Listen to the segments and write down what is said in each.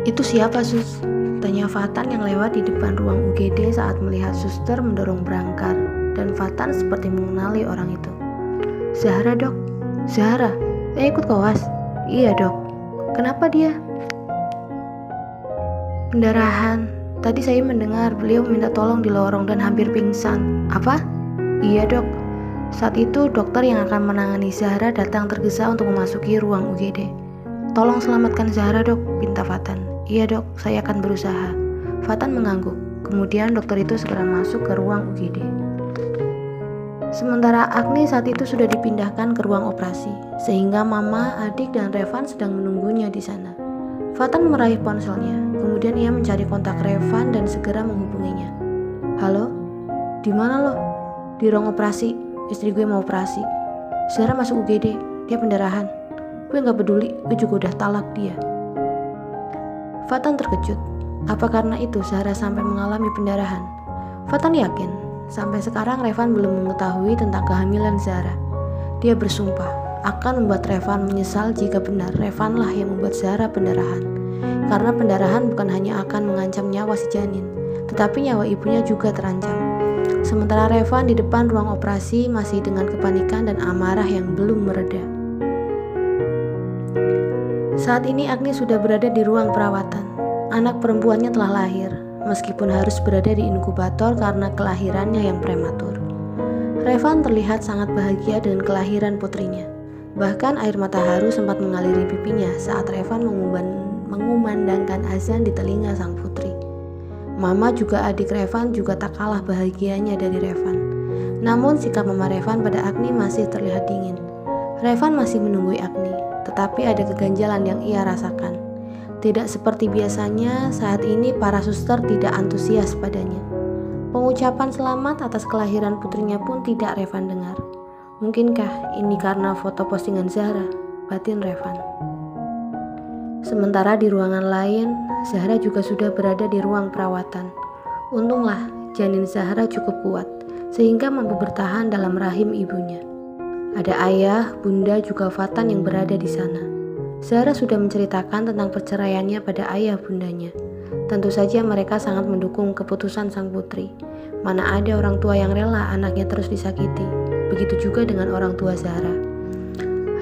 Itu siapa, Sus? Tanya Fatan yang lewat di depan ruang UGD saat melihat suster mendorong berangkar, dan Fatan seperti mengenali orang itu. Zahra, Dok. Zahra, ikut koas? Iya, Dok. Kenapa dia? Pendarahan. Tadi saya mendengar beliau minta tolong di lorong dan hampir pingsan. Apa? Iya, Dok. Saat itu dokter yang akan menangani Zahra datang tergesa untuk memasuki ruang UGD. Tolong selamatkan Zahra, Dok, pinta Fatan. Iya, Dok, saya akan berusaha. Fatan mengangguk. Kemudian dokter itu segera masuk ke ruang UGD. Sementara Agni saat itu sudah dipindahkan ke ruang operasi, sehingga Mama, adik, dan Revan sedang menunggunya di sana. Fatan meraih ponselnya, kemudian ia mencari kontak Revan dan segera menghubunginya. Halo? Di mana lo? Di ruang operasi. Istri gue mau operasi. Zahra masuk UGD, dia pendarahan. Gue gak peduli, gue juga udah talak dia. Fatan terkejut. Apa karena itu Zahra sampai mengalami pendarahan? Fatan yakin, sampai sekarang Revan belum mengetahui tentang kehamilan Zahra. Dia bersumpah akan membuat Revan menyesal jika benar Revanlah yang membuat Zahra pendarahan. Karena pendarahan bukan hanya akan mengancam nyawa si janin, tetapi nyawa ibunya juga terancam. Sementara Revan di depan ruang operasi masih dengan kepanikan dan amarah yang belum mereda. Saat ini Agni sudah berada di ruang perawatan. Anak perempuannya telah lahir, meskipun harus berada di inkubator karena kelahirannya yang prematur. Revan terlihat sangat bahagia dengan kelahiran putrinya. Bahkan air mata haru sempat mengaliri pipinya saat Revan mengumandangkan azan di telinga sang putri. Mama juga adik Revan juga tak kalah bahagianya dari Revan. Namun sikap Mama Revan pada Agni masih terlihat dingin. Revan masih menunggu Agni, tetapi ada keganjalan yang ia rasakan. Tidak seperti biasanya, saat ini para suster tidak antusias padanya. Pengucapan selamat atas kelahiran putrinya pun tidak Revan dengar. Mungkinkah ini karena foto postingan Zahra? Batin Revan. Sementara di ruangan lain, Zahra juga sudah berada di ruang perawatan. Untunglah janin Zahra cukup kuat, sehingga mampu bertahan dalam rahim ibunya. Ada ayah, bunda, juga Fatan yang berada di sana. Zahra sudah menceritakan tentang perceraiannya pada ayah bundanya. Tentu saja mereka sangat mendukung keputusan sang putri. Mana ada orang tua yang rela anaknya terus disakiti. Begitu juga dengan orang tua Zahra.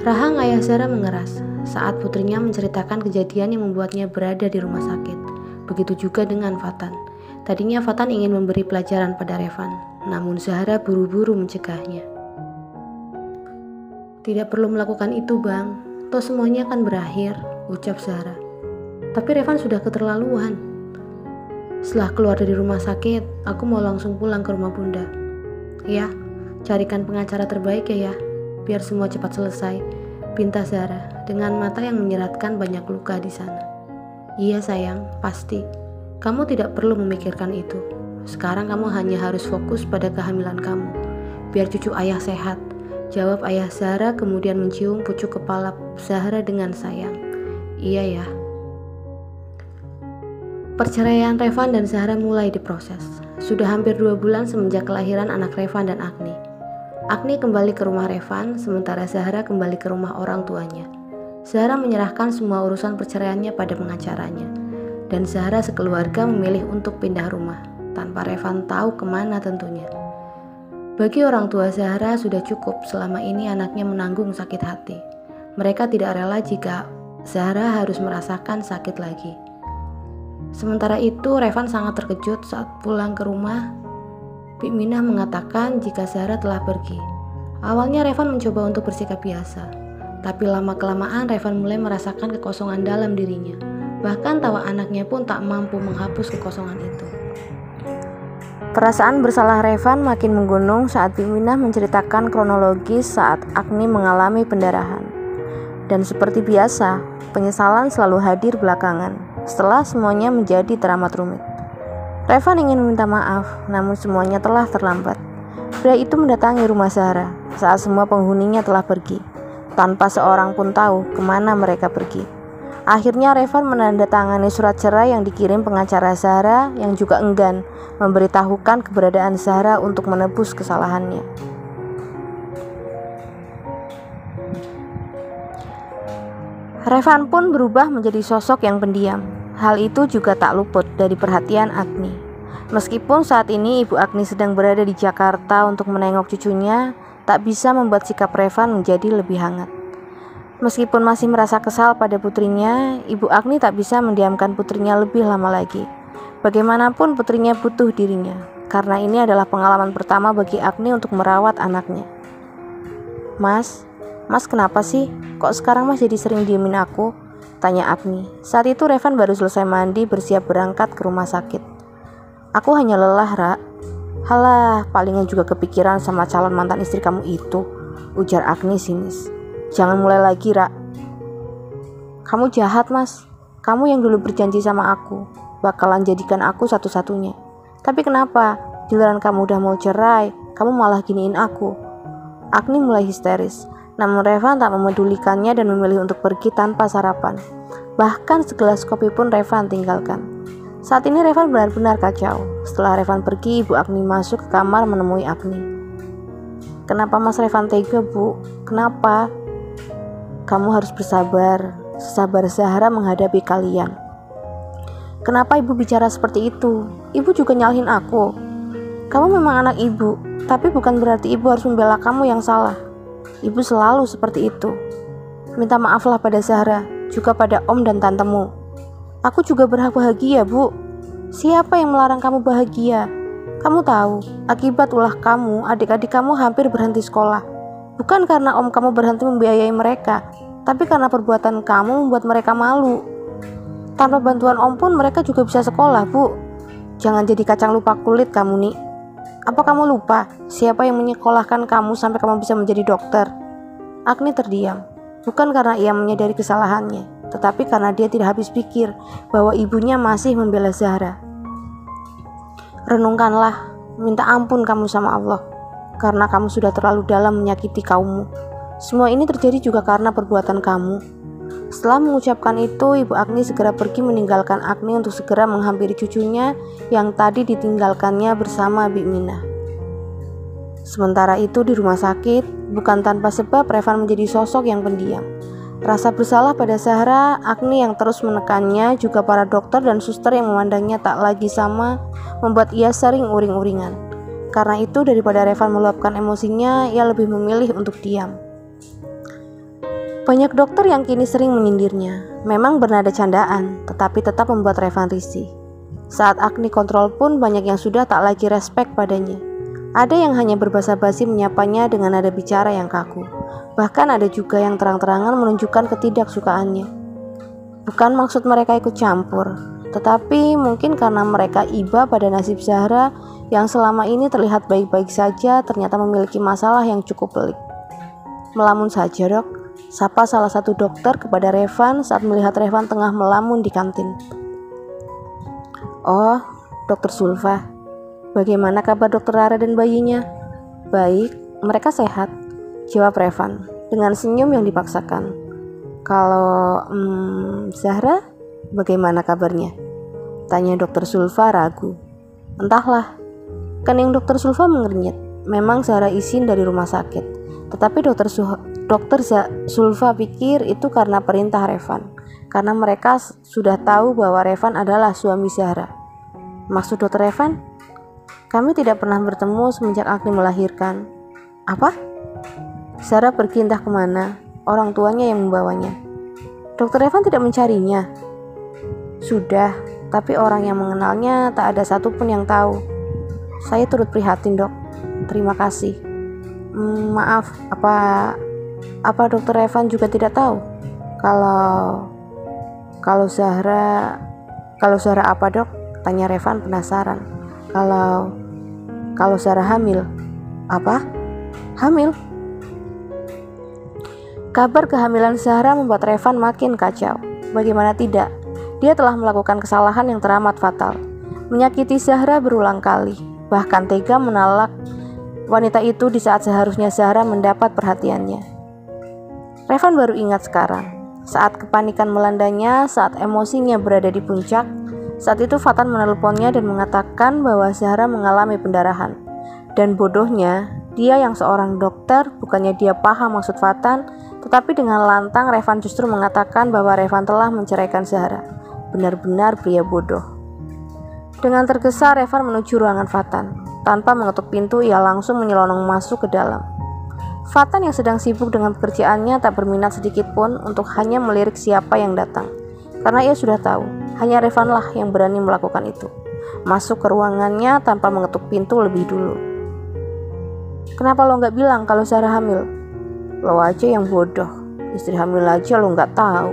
Rahang ayah Zahra mengeras saat putrinya menceritakan kejadian yang membuatnya berada di rumah sakit. Begitu juga dengan Fatan. Tadinya Fatan ingin memberi pelajaran pada Revan, namun Zahra buru-buru mencegahnya. Tidak perlu melakukan itu, Bang. Toh semuanya akan berakhir, ucap Zahra. Tapi Revan sudah keterlaluan. Setelah keluar dari rumah sakit, aku mau langsung pulang ke rumah bunda. Ya, carikan pengacara terbaik ya, biar semua cepat selesai, pinta Zahra dengan mata yang menyeratkan banyak luka di sana. Iya sayang, pasti. Kamu tidak perlu memikirkan itu. Sekarang kamu hanya harus fokus pada kehamilan kamu. Biar cucu ayah sehat, jawab ayah Zahra kemudian mencium pucuk kepala Zahra dengan sayang. Iya ya. Perceraian Revan dan Zahra mulai diproses. Sudah hampir 2 bulan semenjak kelahiran anak Revan dan Agni. Agni kembali ke rumah Revan, sementara Zahra kembali ke rumah orang tuanya. Zahra menyerahkan semua urusan perceraiannya pada pengacaranya. Dan Zahra sekeluarga memilih untuk pindah rumah, tanpa Revan tahu kemana tentunya. Bagi orang tua Zahra sudah cukup selama ini anaknya menanggung sakit hati. Mereka tidak rela jika Zahra harus merasakan sakit lagi. Sementara itu Revan sangat terkejut saat pulang ke rumah. Bik Minah mengatakan jika Zahra telah pergi. Awalnya Revan mencoba untuk bersikap biasa, tapi lama-kelamaan Revan mulai merasakan kekosongan dalam dirinya. Bahkan tawa anaknya pun tak mampu menghapus kekosongan itu. Perasaan bersalah Revan makin menggunung saat Bik Minah menceritakan kronologis saat Agni mengalami pendarahan. Dan seperti biasa, penyesalan selalu hadir belakangan setelah semuanya menjadi teramat rumit. Revan ingin meminta maaf, namun semuanya telah terlambat. Pria itu mendatangi rumah Zahra saat semua penghuninya telah pergi, tanpa seorang pun tahu kemana mereka pergi. Akhirnya Revan menandatangani surat cerai yang dikirim pengacara Zahra yang juga enggan memberitahukan keberadaan Zahra untuk menebus kesalahannya. Revan pun berubah menjadi sosok yang pendiam. Hal itu juga tak luput dari perhatian Agni. Meskipun saat ini Ibu Agni sedang berada di Jakarta untuk menengok cucunya, tak bisa membuat sikap Revan menjadi lebih hangat. Meskipun masih merasa kesal pada putrinya, Ibu Agni tak bisa mendiamkan putrinya lebih lama lagi. Bagaimanapun putrinya butuh dirinya, karena ini adalah pengalaman pertama bagi Agni untuk merawat anaknya. Mas kenapa sih? Kok sekarang Mas jadi sering diemin aku? Tanya Agni. Saat itu Revan baru selesai mandi bersiap berangkat ke rumah sakit. Aku hanya lelah, Ra. Halah, palingan juga kepikiran sama calon mantan istri kamu itu, ujar Agni sinis. Jangan mulai lagi, Ra. Kamu jahat, Mas. Kamu yang dulu berjanji sama aku, bakalan jadikan aku satu-satunya. Tapi kenapa? Giliran kamu udah mau cerai, kamu malah giniin aku. Agni mulai histeris. Namun Revan tak memedulikannya dan memilih untuk pergi tanpa sarapan. Bahkan segelas kopi pun Revan tinggalkan. Saat ini Revan benar-benar kacau. Setelah Revan pergi, Ibu Agni masuk ke kamar menemui Agni. Kenapa Mas Revan tega, Bu? Kenapa? Kamu harus bersabar. Sesabar Zahra menghadapi kalian. Kenapa Ibu bicara seperti itu? Ibu juga nyalahin aku. Kamu memang anak Ibu, tapi bukan berarti Ibu harus membela kamu yang salah. Ibu selalu seperti itu. Minta maaflah pada Zahra, juga pada Om dan Tantemu. Aku juga berhak bahagia, Bu. Siapa yang melarang kamu bahagia? Kamu tahu, akibat ulah kamu, adik-adik kamu hampir berhenti sekolah. Bukan karena Om kamu berhenti membiayai mereka, tapi karena perbuatan kamu membuat mereka malu. Tanpa bantuan Om pun mereka juga bisa sekolah, Bu. Jangan jadi kacang lupa kulit kamu nih. Apa kamu lupa siapa yang menyekolahkan kamu sampai kamu bisa menjadi dokter? Agni terdiam, bukan karena ia menyadari kesalahannya, tetapi karena dia tidak habis pikir bahwa ibunya masih membela Zahra. Renungkanlah, minta ampun kamu sama Allah, karena kamu sudah terlalu dalam menyakiti kaummu. Semua ini terjadi juga karena perbuatan kamu. Setelah mengucapkan itu, Ibu Agni segera pergi meninggalkan Agni untuk segera menghampiri cucunya yang tadi ditinggalkannya bersama Bik Minah. Sementara itu di rumah sakit, bukan tanpa sebab Revan menjadi sosok yang pendiam. Rasa bersalah pada Zahra, Agni yang terus menekannya, juga para dokter dan suster yang memandangnya tak lagi sama, membuat ia sering uring-uringan. Karena itu daripada Revan meluapkan emosinya, ia lebih memilih untuk diam. Banyak dokter yang kini sering menyindirnya, memang bernada candaan, tetapi tetap membuat Revan risih. Saat Agni kontrol pun banyak yang sudah tak lagi respek padanya. Ada yang hanya berbasa-basi menyapanya dengan nada bicara yang kaku. Bahkan ada juga yang terang-terangan menunjukkan ketidaksukaannya. Bukan maksud mereka ikut campur, tetapi mungkin karena mereka iba pada nasib Zahra yang selama ini terlihat baik-baik saja ternyata memiliki masalah yang cukup pelik. Melamun saja, Dok. Sapa salah satu dokter kepada Revan saat melihat Revan tengah melamun di kantin. Oh, Dokter Sulfa. Bagaimana kabar Dokter Rara dan bayinya? Baik, mereka sehat, jawab Revan dengan senyum yang dipaksakan. Kalau Zahra, bagaimana kabarnya? Tanya Dokter Sulfa ragu. Entahlah, kening Dokter Sulfa mengernyit. Memang Zahra izin dari rumah sakit, tetapi Dokter Sulfa pikir itu karena perintah Revan, karena mereka sudah tahu bahwa Revan adalah suami Zahra. Maksud Dokter Revan? Kami tidak pernah bertemu semenjak Agni melahirkan. Apa? Zahra pergi entah kemana, orang tuanya yang membawanya. Dokter Revan tidak mencarinya. Sudah, tapi orang yang mengenalnya tak ada satupun yang tahu. Saya turut prihatin, Dok. Terima kasih. Maaf, apa Dokter Revan juga tidak tahu kalau Zahra apa, Dok? Tanya Revan penasaran. Kalau Zahra hamil. Apa? Hamil? Kabar kehamilan Zahra membuat Revan makin kacau. Bagaimana tidak? Dia telah melakukan kesalahan yang teramat fatal, menyakiti Zahra berulang kali, bahkan tega menolak wanita itu di saat seharusnya Zahra mendapat perhatiannya. Revan baru ingat sekarang, saat kepanikan melandanya, saat emosinya berada di puncak. Saat itu Fatan menelponnya dan mengatakan bahwa Zahra mengalami pendarahan. Dan bodohnya, dia yang seorang dokter, bukannya dia paham maksud Fatan, tetapi dengan lantang Revan justru mengatakan bahwa Revan telah menceraikan Zahra. benar-benar pria bodoh. Dengan tergesa Revan menuju ruangan Fatan. Tanpa mengetuk pintu, ia langsung menyelonong masuk ke dalam. Fatan yang sedang sibuk dengan pekerjaannya tak berminat sedikit pun untuk hanya melirik siapa yang datang. Karena ia sudah tahu, hanya Revanlah yang berani melakukan itu. Masuk ke ruangannya tanpa mengetuk pintu lebih dulu. Kenapa lo gak bilang kalau Zahra hamil? Lo aja yang bodoh. Istri hamil aja lo gak tahu.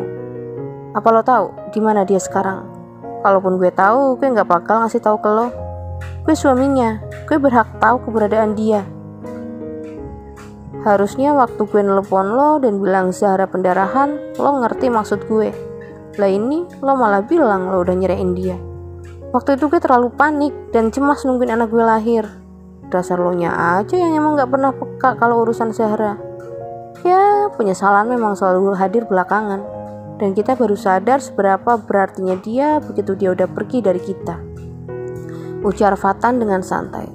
Apa lo tahu di mana dia sekarang? Kalaupun gue tahu, gue gak bakal ngasih tahu ke lo. Gue suaminya, gue berhak tahu keberadaan dia. Harusnya waktu gue nelpon lo dan bilang Zahra pendarahan, lo ngerti maksud gue. Lah ini lo malah bilang lo udah nyerahin dia. Waktu itu gue terlalu panik dan cemas nungguin anak gue lahir. Dasar lo nya aja yang emang gak pernah peka kalau urusan Zahra. Ya, penyesalan memang selalu hadir belakangan. Dan kita baru sadar seberapa berartinya dia begitu dia udah pergi dari kita. Ujar Fatan dengan santai.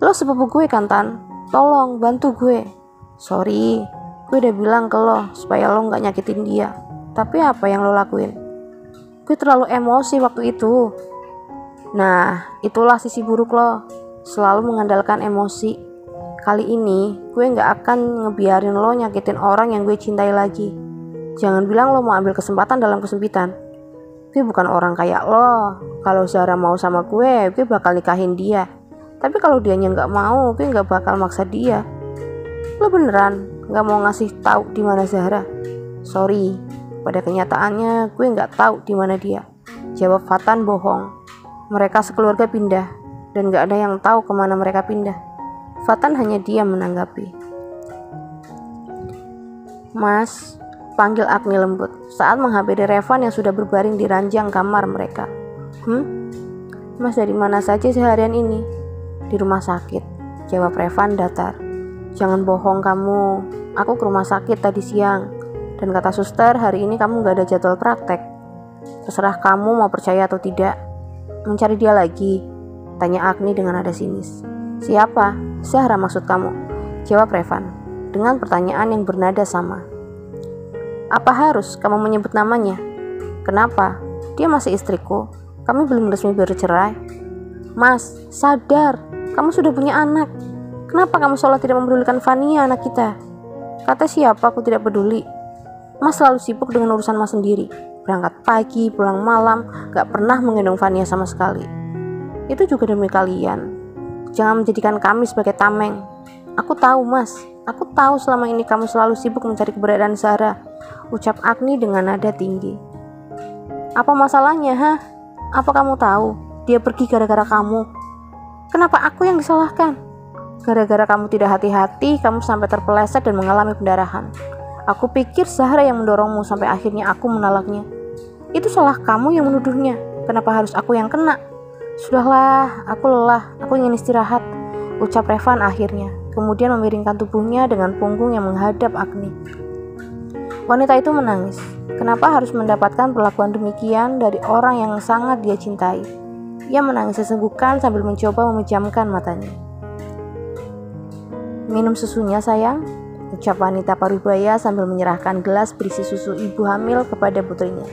Lo sepupu gue kan Tan? Tolong bantu gue. Sorry, gue udah bilang ke lo supaya lo gak nyakitin dia. Tapi apa yang lo lakuin? Gue terlalu emosi waktu itu. Nah, itulah sisi buruk lo. Selalu mengandalkan emosi. Kali ini gue gak akan ngebiarin lo nyakitin orang yang gue cintai lagi. Jangan bilang lo mau ambil kesempatan dalam kesempitan. Gue bukan orang kayak lo. Kalau Zahra mau sama gue bakal nikahin dia. Tapi kalau dianya gak mau, gue gak bakal maksa dia. Lo beneran gak mau ngasih tahu di mana Zahra? Sorry, pada kenyataannya gue gak tahu di mana dia. Jawab Fatan bohong. Mereka sekeluarga pindah dan gak ada yang tahu kemana mereka pindah. Fatan hanya diam menanggapi. Mas, panggil Agni lembut saat menghampiri Revan yang sudah berbaring di ranjang kamar mereka. Mas dari mana saja seharian ini? Di rumah sakit, jawab Revan datar. Jangan bohong kamu, aku ke rumah sakit tadi siang. Dan kata suster hari ini kamu gak ada jadwal praktek. Terserah kamu mau percaya atau tidak. Mencari dia lagi? Tanya Agni dengan nada sinis. Siapa? Zahra maksud kamu? Jawab Revan dengan pertanyaan yang bernada sama. Apa harus kamu menyebut namanya? Kenapa? Dia masih istriku. Kami belum resmi bercerai. Mas, sadar. Kamu sudah punya anak. Kenapa kamu selalu tidak mempedulikan Fania anak kita? Kata siapa aku tidak peduli? Mas selalu sibuk dengan urusan Mas sendiri. Berangkat pagi, pulang malam, gak pernah menggendong Fania sama sekali. Itu juga demi kalian. Jangan menjadikan kami sebagai tameng. Aku tahu Mas. Aku tahu selama ini kamu selalu sibuk mencari keberadaan Zahra. Ucap Agni dengan nada tinggi. Apa masalahnya, ha? Apa kamu tahu dia pergi gara-gara kamu? Kenapa aku yang disalahkan? Gara-gara kamu tidak hati-hati, kamu sampai terpeleset dan mengalami pendarahan. Aku pikir Zahra yang mendorongmu sampai akhirnya aku menolaknya. Itu salah kamu yang menuduhnya. Kenapa harus aku yang kena? Sudahlah, aku lelah, aku ingin istirahat. Ucap Revan akhirnya. Kemudian memiringkan tubuhnya dengan punggung yang menghadap Agni. Wanita itu menangis. Kenapa harus mendapatkan perlakuan demikian dari orang yang sangat dia cintai? Ia menangis sesenggukan sambil mencoba memejamkan matanya. Minum susunya sayang, ucap wanita parubaya sambil menyerahkan gelas berisi susu ibu hamil kepada putrinya.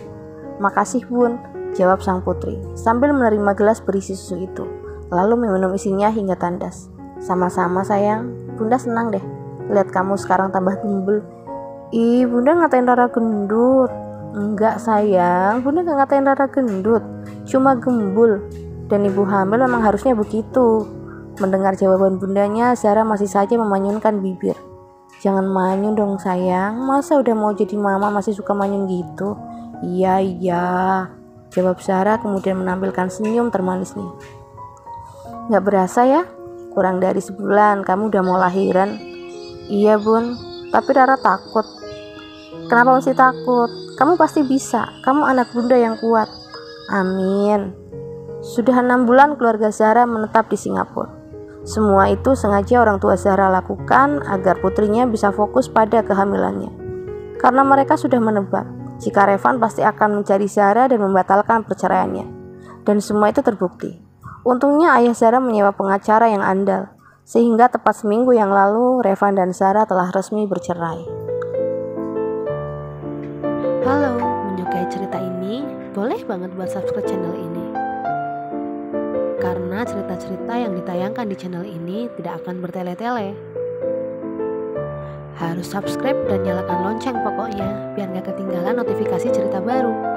Makasih bun, jawab sang putri sambil menerima gelas berisi susu itu, lalu meminum isinya hingga tandas. Sama-sama sayang, bunda senang deh lihat kamu sekarang tambah gembul. Ih, bunda ngatain Rara gendut. Enggak sayang, bunda gak ngatain Rara gendut, cuma gembul. Dan ibu hamil memang harusnya begitu. Mendengar jawaban bundanya, Zahra masih saja memanyunkan bibir. Jangan manyun dong sayang, masa udah mau jadi mama masih suka manyun gitu? Iya, jawab Zahra kemudian menampilkan senyum termanisnya. Gak berasa ya, kurang dari sebulan kamu udah mau lahiran. Iya bun, tapi Rara takut. Kenapa mesti takut? Kamu pasti bisa. Kamu anak bunda yang kuat. Amin. Sudah 6 bulan keluarga Zahra menetap di Singapura. Semua itu sengaja orang tua Zahra lakukan agar putrinya bisa fokus pada kehamilannya. Karena mereka sudah menebak jika Revan pasti akan mencari Zahra dan membatalkan perceraiannya. Dan semua itu terbukti. Untungnya ayah Zahra menyewa pengacara yang andal. Sehingga tepat seminggu yang lalu Revan dan Zahra telah resmi bercerai. Halo, mendengarkan terkait cerita ini, boleh banget buat subscribe channel ini. Karena cerita-cerita yang ditayangkan di channel ini tidak akan bertele-tele. Harus subscribe dan nyalakan lonceng pokoknya, biar gak ketinggalan notifikasi cerita baru.